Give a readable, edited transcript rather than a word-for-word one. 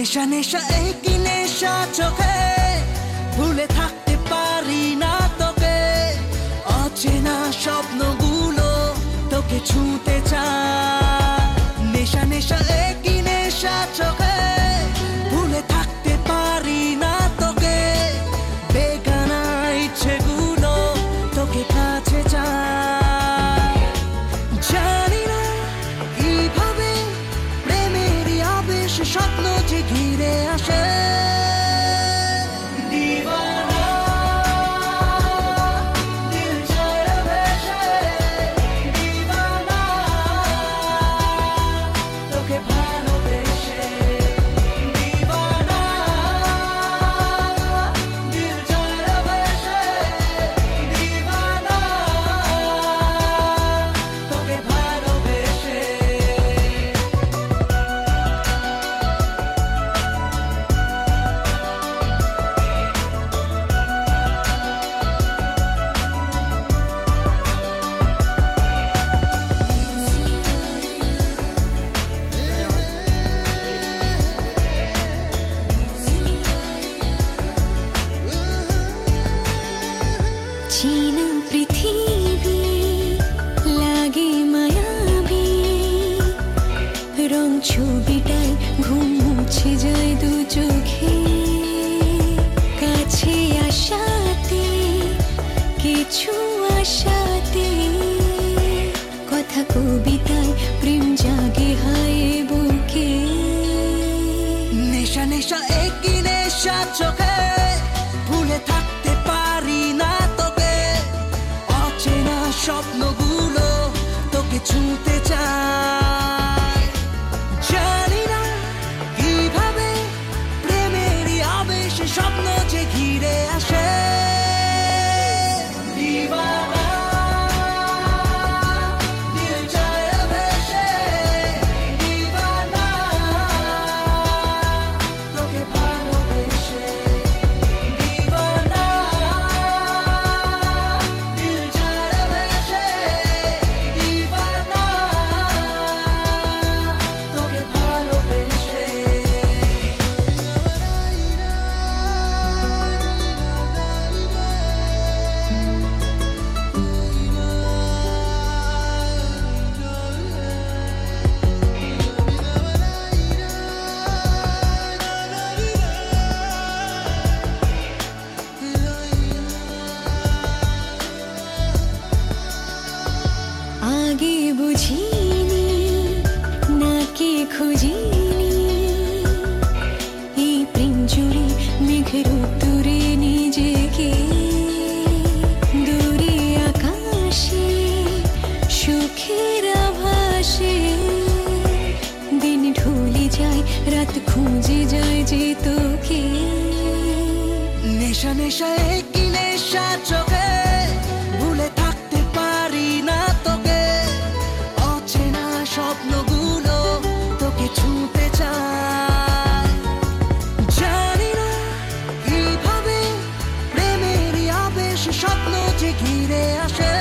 নেশা নেশা একই নেশা চোখে, ভুলে থাকতে পারি না তোকে। অচেনা স্বপ্নগুলো তোকে ছুঁতে চায়। নেশা নেশা একই নেশা চোখে, ভুলে থাকতে পারি না তোকে। বেগানা ইচ্ছেগুলো তোকে কাছে চায়। জানি না কিভাবে প্রেমেরই আবেশ স্বপ্ন যে ঘিরে আসে। চীনা পৃথিবী লাগে মায়াবী, রং ছবিটায় ঘুম মুছে যায় দু চোখে। কাছে আসাতে কিছু আশাতে, কথা কবিতায় প্রেম জাগে হায় বুকে। নেশা নেশা একই নেশা চোখে, ভুলে থাকতে পারি না তোকে। অচেনা স্বপ্নগুলো তোকে ছুঁতে চায়। জানি না কিভাবে প্রেমেরই আবেশ স্বপ্ন যে ঘিরে আসে। আগে বুঝিনি, নাকি খুঁজিনি, এই প্রেম জুড়ে মেঘের উত্তরে নিজেকে। দূরে আকাশে সুখের আভাসে, দিন ঢলে যায় রাত খুঁজে যায় যে তোকে। নেশা নেশা একই নেশা চোখে, ভুলে থাকতে পারি না তোকে। অচেনা স্বপ্নগুলো তোকে ছুঁতে চায়। জানি না কিভাবে প্রেমেরই আবেশ স্বপ্ন যে ঘিরে আসে।